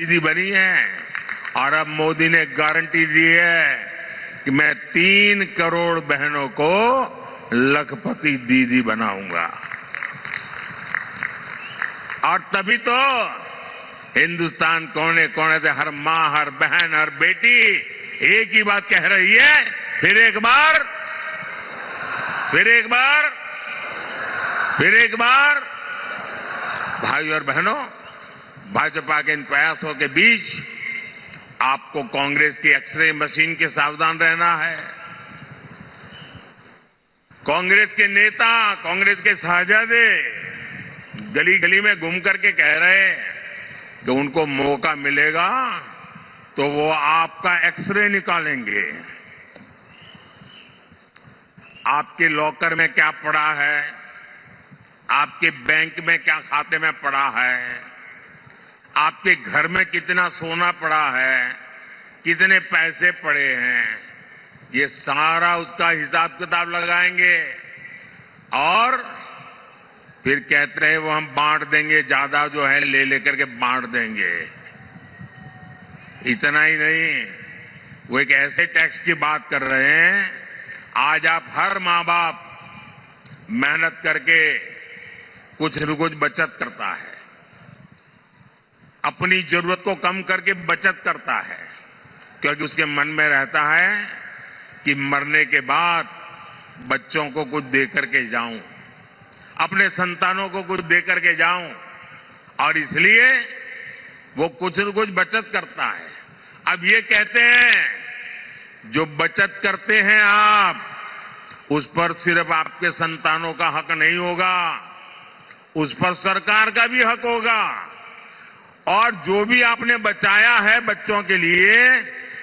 दीदी बनी है और अब मोदी ने गारंटी दी है कि मैं 3 करोड़ बहनों को लखपति दीदी बनाऊंगा। और तभी तो हिंदुस्तान कोने कोने से हर मां, हर बहन, हर बेटी एक ही बात कह रही है, फिर एक बार। भाइयों और बहनों, भाजपा के इन प्रयासों के बीच आपको कांग्रेस की एक्सरे मशीन के सावधान रहना है। कांग्रेस के नेता, कांग्रेस के साहजादे गली गली में घूम करके कह रहे हैं कि उनको मौका मिलेगा तो वो आपका एक्सरे निकालेंगे। आपके लॉकर में क्या पड़ा है, आपके बैंक में क्या खाते में पड़ा है, आपके घर में कितना सोना पड़ा है, कितने पैसे पड़े हैं, ये सारा उसका हिसाब किताब लगाएंगे और फिर कहते हैं वो हम बांट देंगे, ज्यादा जो है ले लेकर के बांट देंगे। इतना ही नहीं, वो एक ऐसे टैक्स की बात कर रहे हैं, आज आप हर मां बाप मेहनत करके कुछ न कुछ बचत करता है, अपनी जरूरत को कम करके बचत करता है, क्योंकि उसके मन में रहता है कि मरने के बाद बच्चों को कुछ दे करके जाऊं, अपने संतानों को कुछ दे करके जाऊं, और इसलिए वो कुछ न कुछ बचत करता है। अब ये कहते हैं जो बचत करते हैं आप, उस पर सिर्फ आपके संतानों का हक नहीं होगा, उस पर सरकार का भी हक होगा, और जो भी आपने बचाया है बच्चों के लिए,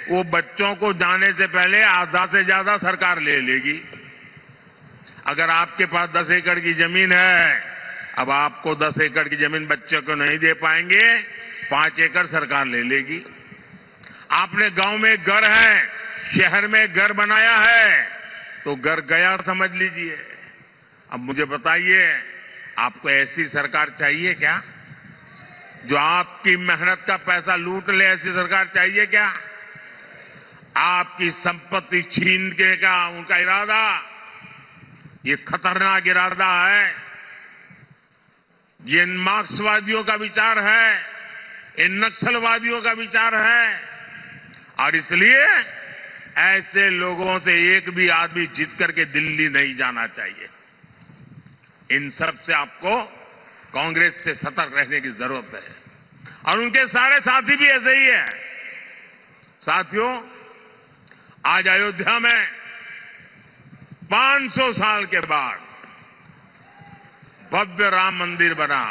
वो बच्चों को जाने से पहले आधा से ज्यादा सरकार ले लेगी। अगर आपके पास 10 एकड़ की जमीन है, अब आपको 10 एकड़ की जमीन बच्चे को नहीं दे पाएंगे, 5 एकड़ सरकार ले लेगी। आपने गांव में घर है, शहर में घर बनाया है, तो घर गया समझ लीजिए। अब मुझे बताइए, आपको ऐसी सरकार चाहिए क्या जो आपकी मेहनत का पैसा लूट ले? ऐसी सरकार चाहिए क्या? आपकी संपत्ति छीनने का उनका इरादा, ये खतरनाक इरादा है, ये मार्क्सवादियों का विचार है, इन नक्सलवादियों का विचार है, और इसलिए ऐसे लोगों से एक भी आदमी जीत करके दिल्ली नहीं जाना चाहिए। इन सब से आपको कांग्रेस से सतर्क रहने की जरूरत है, और उनके सारे साथी भी ऐसे ही है। साथियों, आज अयोध्या में 500 साल के बाद भव्य राम मंदिर बना।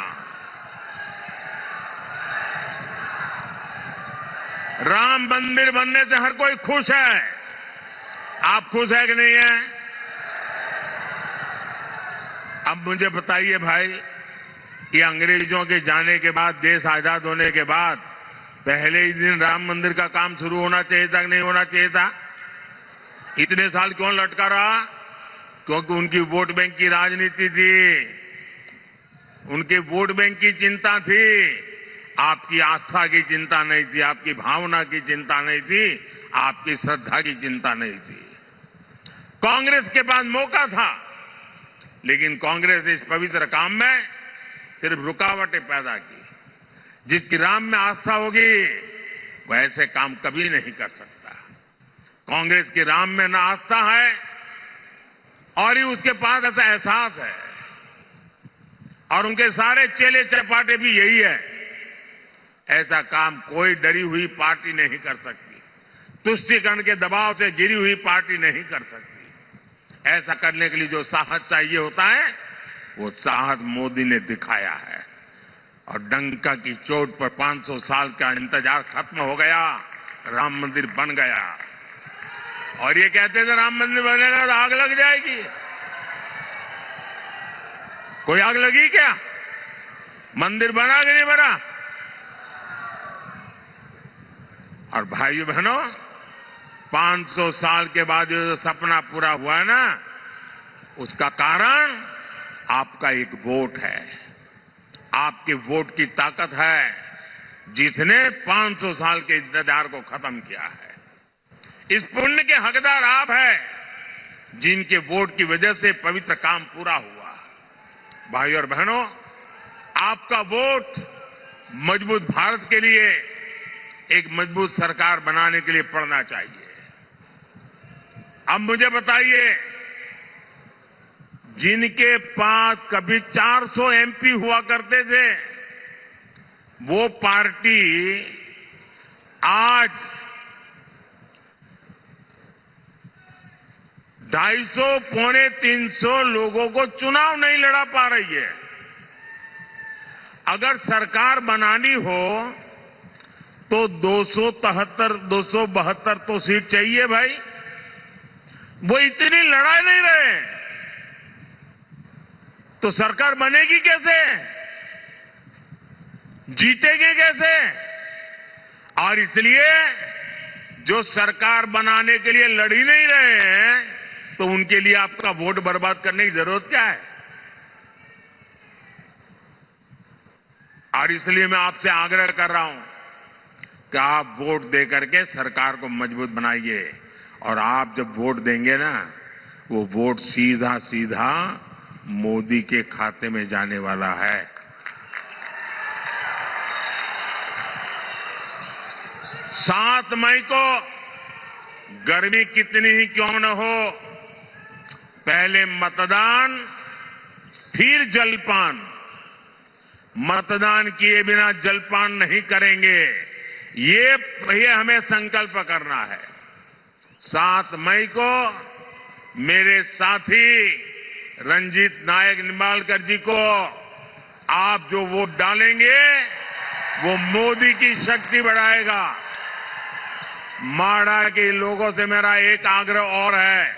राम मंदिर बनने से हर कोई खुश है। आप खुश है कि नहीं है? अब मुझे बताइए भाई, कि अंग्रेजों के जाने के बाद, देश आजाद होने के बाद पहले ही दिन राम मंदिर का काम शुरू होना चाहिए था कि नहीं होना चाहिए था? इतने साल क्यों लटका रहा? क्योंकि उनकी वोट बैंक की राजनीति थी, उनके वोट बैंक की चिंता थी, आपकी आस्था की चिंता नहीं थी, आपकी भावना की चिंता नहीं थी, आपकी श्रद्धा की चिंता नहीं थी। कांग्रेस के पास मौका था, लेकिन कांग्रेस इस पवित्र काम में सिर्फ रुकावटें पैदा की। जिसकी राम में आस्था होगी वह ऐसे काम कभी नहीं कर सकता। कांग्रेस की राम में ना आस्था है और ही उसके पास ऐसा एहसास है, और उनके सारे चेले चपाटे भी यही है। ऐसा काम कोई डरी हुई पार्टी नहीं कर सकती, तुष्टीकरण के दबाव से गिरी हुई पार्टी नहीं कर सकती। ऐसा करने के लिए जो साहस चाहिए होता है, वो साहस मोदी ने दिखाया है, और डंका की चोट पर 500 साल का इंतजार खत्म हो गया, राम मंदिर बन गया। और ये कहते थे राम मंदिर बनेगा तो आग लग जाएगी। कोई आग लगी क्या? मंदिर बना कि नहीं बना? और भाइयों बहनों, 500 साल के बाद जो सपना पूरा हुआ है ना, उसका कारण आपका एक वोट है। आपके वोट की ताकत है जिसने 500 साल के इंतजार को खत्म किया है। इस पुण्य के हकदार आप हैं जिनके वोट की वजह से पवित्र काम पूरा हुआ। भाइयों और बहनों, आपका वोट मजबूत भारत के लिए, एक मजबूत सरकार बनाने के लिए पड़ना चाहिए। अब मुझे बताइए, जिनके पास कभी 400 एमपी हुआ करते थे, वो पार्टी आज 250 पौने 300 लोगों को चुनाव नहीं लड़ा पा रही है। अगर सरकार बनानी हो तो 272 तो सीट चाहिए भाई। वो इतनी लड़ा नहीं रहे तो सरकार बनेगी कैसे, जीतेगी कैसे? और इसलिए जो सरकार बनाने के लिए लड़ ही नहीं रहे हैं तो उनके लिए आपका वोट बर्बाद करने की जरूरत क्या है? और इसलिए मैं आपसे आग्रह कर रहा हूं कि आप वोट दे करके सरकार को मजबूत बनाइए। और आप जब वोट देंगे ना, वो वोट सीधा सीधा मोदी के खाते में जाने वाला है। 7 मई को गर्मी कितनी ही क्यों न हो, पहले मतदान फिर जलपान। मतदान किए बिना जलपान नहीं करेंगे, ये हमें संकल्प करना है। 7 मई को मेरे साथी रंजीत नायक निंबालकर जी को आप जो वोट डालेंगे वो मोदी की शक्ति बढ़ाएगा। माड़ा के लोगों से मेरा एक आग्रह और है,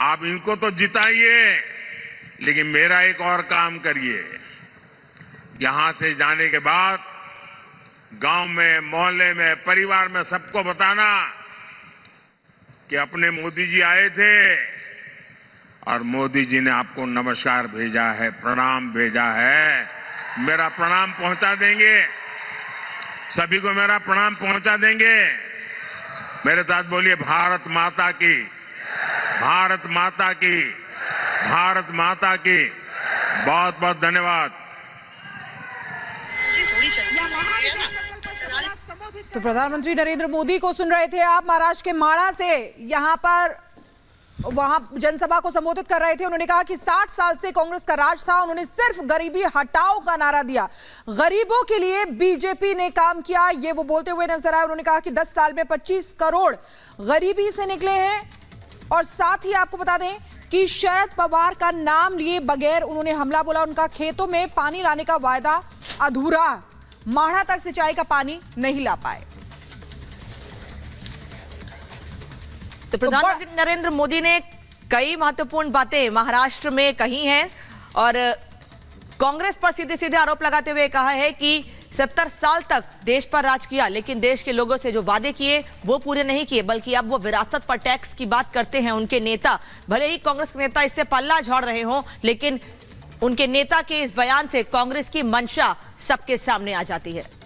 आप इनको तो जिताइए, लेकिन मेरा एक और काम करिए। यहां से जाने के बाद गांव में, मोहल्ले में, परिवार में सबको बताना कि अपने मोदी जी आए थे और मोदी जी ने आपको नमस्कार भेजा है, प्रणाम भेजा है। मेरा प्रणाम पहुंचा देंगे, सभी को मेरा प्रणाम पहुंचा देंगे। मेरे साथ बोलिए, भारत माता की, भारत माता की, भारत माता की। बहुत बहुत धन्यवाद। तो प्रधानमंत्री नरेंद्र मोदी को सुन रहे थे आप महाराष्ट्र के माड़ा से। यहां पर वहां जनसभा को संबोधित कर रहे थे। उन्होंने कहा कि 60 साल से कांग्रेस का राज था, उन्होंने सिर्फ गरीबी हटाओ का नारा दिया, गरीबों के लिए बीजेपी ने काम किया, ये वो बोलते हुए नजर आए। उन्होंने कहा कि 10 साल में 25 करोड़ गरीबी से निकले हैं। और साथ ही आपको बता दें कि शरद पवार का नाम लिए बगैर उन्होंने हमला बोला। उनका खेतों में पानी लाने का वायदा अधूरा, माढ़ा तक सिंचाई का पानी नहीं ला पाए। तो प्रधानमंत्री नरेंद्र मोदी ने कई महत्वपूर्ण बातें महाराष्ट्र में कही हैं और कांग्रेस पर सीधे सीधे आरोप लगाते हुए कहा है कि 70 साल तक देश पर राज किया, लेकिन देश के लोगों से जो वादे किए वो पूरे नहीं किए, बल्कि अब वो विरासत पर टैक्स की बात करते हैं। उनके नेता, भले ही कांग्रेस के नेता इससे पल्ला झाड़ रहे हों, लेकिन उनके नेता के इस बयान से कांग्रेस की मंशा सबके सामने आ जाती है।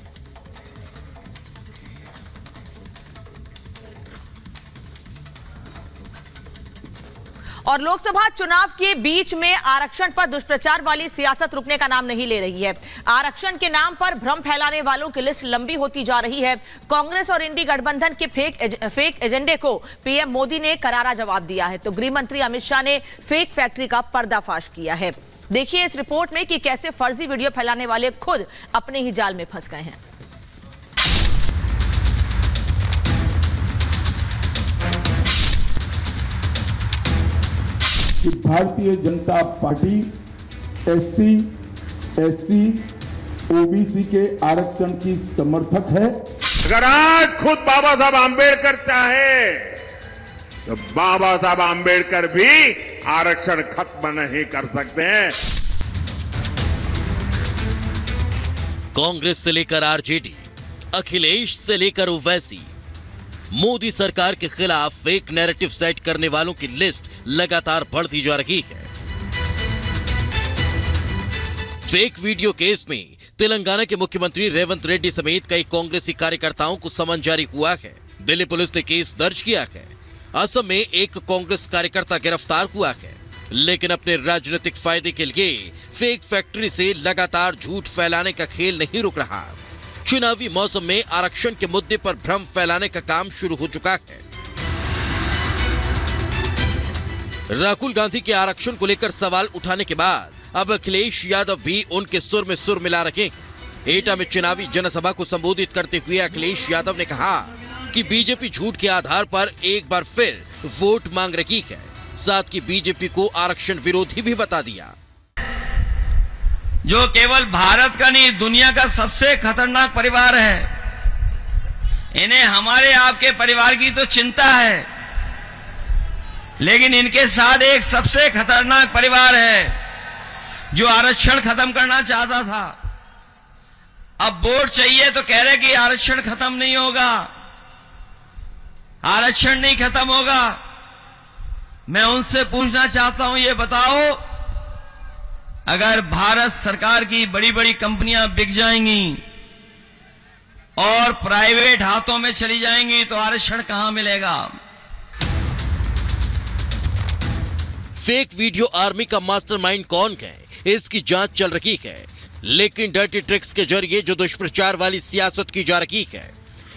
और लोकसभा चुनाव के बीच में आरक्षण पर दुष्प्रचार वाली सियासत रुकने का नाम नहीं ले रही है। आरक्षण के नाम पर भ्रम फैलाने वालों की लिस्ट लंबी होती जा रही है। कांग्रेस और इंडी गठबंधन के फेक एजेंडे को पीएम मोदी ने करारा जवाब दिया है। तो गृह मंत्री अमित शाह ने फेक फैक्ट्री का पर्दाफाश किया है। देखिए इस रिपोर्ट में कि कैसे फर्जी वीडियो फैलाने वाले खुद अपने ही जाल में फंस गए हैं। कि Bharatiya Janata party ST, SC, OBC के आरक्षण की समर्थक है। अगर आज खुद बाबा साहब आंबेडकर चाहे तो बाबा साहब आंबेडकर भी आरक्षण खत्म नहीं कर सकते हैं। कांग्रेस से लेकर आरजेडी, अखिलेश से लेकर ओवैसी, मोदी सरकार के खिलाफ फेक नैरेटिव सेट करने वालों की लिस्ट लगातार बढ़ती जा रही है। फेक वीडियो केस में तेलंगाना के मुख्यमंत्री रेवंत रेड्डी समेत कई कांग्रेसी कार्यकर्ताओं को समन जारी हुआ है। दिल्ली पुलिस ने केस दर्ज किया है। असम में एक कांग्रेस कार्यकर्ता गिरफ्तार हुआ है, लेकिन अपने राजनीतिक फायदे के लिए फेक फैक्ट्री से लगातार झूठ फैलाने का खेल नहीं रुक रहा। चुनावी मौसम में आरक्षण के मुद्दे पर भ्रम फैलाने का काम शुरू हो चुका है। राहुल गांधी के आरक्षण को लेकर सवाल उठाने के बाद अब अखिलेश यादव भी उनके सुर में सुर मिला रहे हैं। एटा में चुनावी जनसभा को संबोधित करते हुए अखिलेश यादव ने कहा कि बीजेपी झूठ के आधार पर एक बार फिर वोट मांग रही है। साथ ही बीजेपी को आरक्षण विरोधी भी बता दिया। जो केवल भारत का नहीं, दुनिया का सबसे खतरनाक परिवार है। इन्हें हमारे आपके परिवार की तो चिंता है, लेकिन इनके साथ एक सबसे खतरनाक परिवार है जो आरक्षण खत्म करना चाहता था। अब वोट चाहिए तो कह रहे कि आरक्षण खत्म नहीं होगा, आरक्षण नहीं खत्म होगा। मैं उनसे पूछना चाहता हूं, ये बताओ, अगर भारत सरकार की बड़ी बड़ी कंपनियां बिक जाएंगी और प्राइवेट हाथों में चली जाएंगी तो आरक्षण कहां मिलेगा? फेक वीडियो आर्मी का मास्टरमाइंड कौन है, इसकी जांच चल रही है। लेकिन डर्टी ट्रिक्स के जरिए जो दुष्प्रचार वाली सियासत की जा रही है,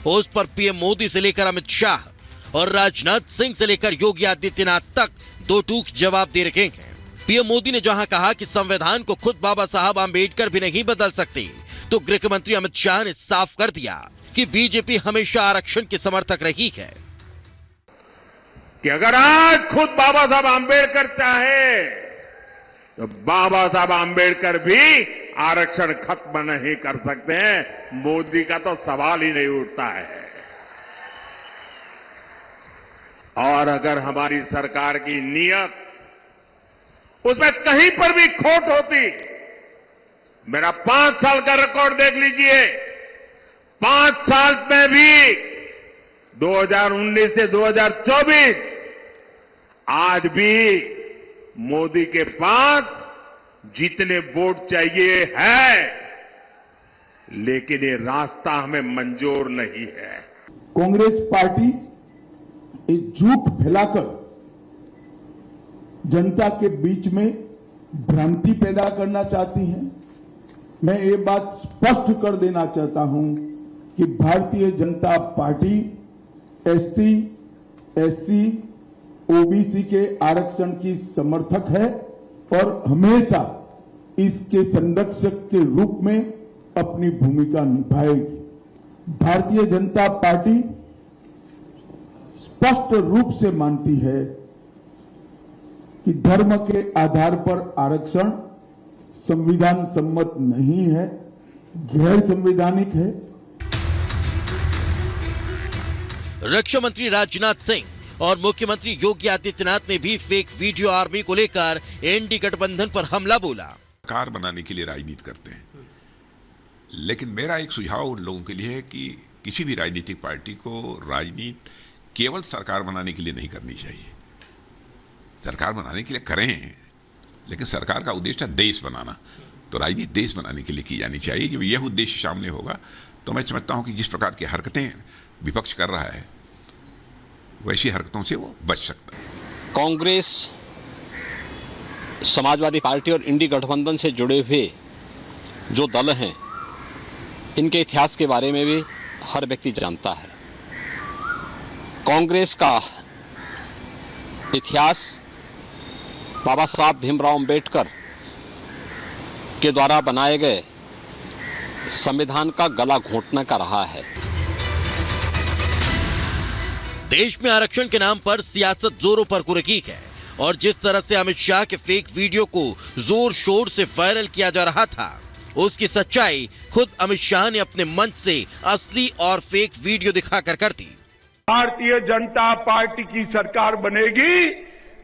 उस पर पीएम मोदी से लेकर अमित शाह और राजनाथ सिंह से लेकर योगी आदित्यनाथ तक दो टूक जवाब दे रहे हैं। पीएम मोदी ने जहां कहा कि संविधान को खुद बाबा साहब आंबेडकर भी नहीं बदल सकते, तो गृह मंत्री अमित शाह ने साफ कर दिया कि बीजेपी हमेशा आरक्षण की समर्थक रही है। कि अगर आज खुद बाबा साहब आंबेडकर चाहे तो बाबा साहब आंबेडकर भी आरक्षण खत्म नहीं कर सकते हैं। मोदी का तो सवाल ही नहीं उठता है। और अगर हमारी सरकार की नीयत उसमें कहीं पर भी खोट होती, मेरा 5 साल का रिकॉर्ड देख लीजिए, 5 साल में भी 2019 से 2024 आज भी मोदी के पास जितने वोट चाहिए है, लेकिन ये रास्ता हमें मंजूर नहीं है। कांग्रेस पार्टी एक झूठ फैलाकर जनता के बीच में भ्रांति पैदा करना चाहती है। मैं ये बात स्पष्ट कर देना चाहता हूं कि Bharatiya Janata party ST, SC, OBC के आरक्षण की समर्थक है और हमेशा इसके संरक्षक के रूप में अपनी भूमिका निभाएगी। भारतीय जनता पार्टी स्पष्ट रूप से मानती है कि धर्म के आधार पर आरक्षण संविधान सम्मत नहीं है, गैर संवैधानिक है। रक्षा मंत्री राजनाथ सिंह और मुख्यमंत्री योगी आदित्यनाथ ने भी फेक वीडियो आर्मी को लेकर एनडीए गठबंधन पर हमला बोला। सरकार बनाने के लिए राजनीति करते हैं, लेकिन मेरा एक सुझाव उन लोगों के लिए है कि किसी भी राजनीतिक पार्टी को राजनीति केवल सरकार बनाने के लिए नहीं करनी चाहिए। सरकार बनाने के लिए करें, लेकिन सरकार का उद्देश्य है देश बनाना, तो राजनीति देश बनाने के लिए की जानी चाहिए। जब यह उद्देश्य सामने होगा तो मैं समझता हूं कि जिस प्रकार की हरकतें विपक्ष कर रहा है, वैसी हरकतों से वो बच सकता है। कांग्रेस, समाजवादी पार्टी और इंडी गठबंधन से जुड़े हुए जो दल हैं, इनके इतिहास के बारे में भी हर व्यक्ति जानता है। कांग्रेस का इतिहास बाबा साहब भीमराव अंबेडकर के द्वारा बनाए गए संविधान का गला घोंटने का रहा है। देश में आरक्षण के नाम पर सियासत जोरों पर कुर्की है और जिस तरह से अमित शाह के फेक वीडियो को जोर शोर से वायरल किया जा रहा था, उसकी सच्चाई खुद अमित शाह ने अपने मंच से असली और फेक वीडियो दिखाकर कर दी। भारतीय जनता पार्टी की सरकार बनेगी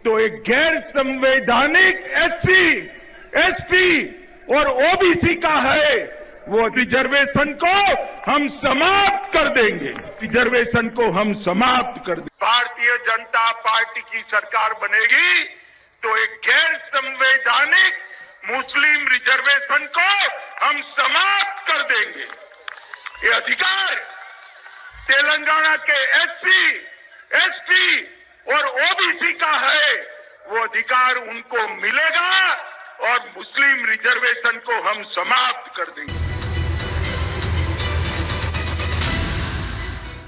तो एक गैर संवैधानिक एससी, एसटी और ओबीसी का है वो रिजर्वेशन को हम समाप्त कर देंगे। रिजर्वेशन को हम समाप्त कर देंगे। भारतीय जनता पार्टी की सरकार बनेगी तो एक गैर संवैधानिक मुस्लिम रिजर्वेशन को हम समाप्त कर देंगे। ये अधिकार तेलंगाना के एससी, एसटी और ओबीसी का है, वो अधिकार उनको मिलेगा और मुस्लिम रिजर्वेशन को हम समाप्त कर देंगे।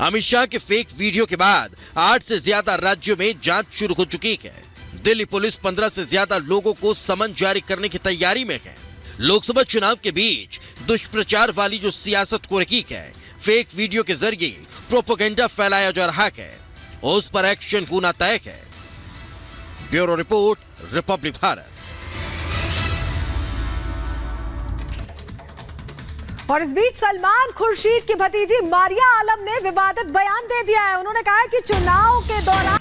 अमित शाह के फेक वीडियो के बाद 8 से ज्यादा राज्यों में जांच शुरू हो चुकी है। दिल्ली पुलिस 15 से ज्यादा लोगों को समन जारी करने की तैयारी में है। लोकसभा चुनाव के बीच दुष्प्रचार वाली जो सियासत को रखी है, फेक वीडियो के जरिए प्रोपेगेंडा फैलाया जा रहा है, उस पर एक्शन होना तय है। Bureau report, Republic Bharat. और इस बीच सलमान खुर्शीद की भतीजी मारिया आलम ने विवादित बयान दे दिया है। उन्होंने कहा है कि चुनाव के दौरान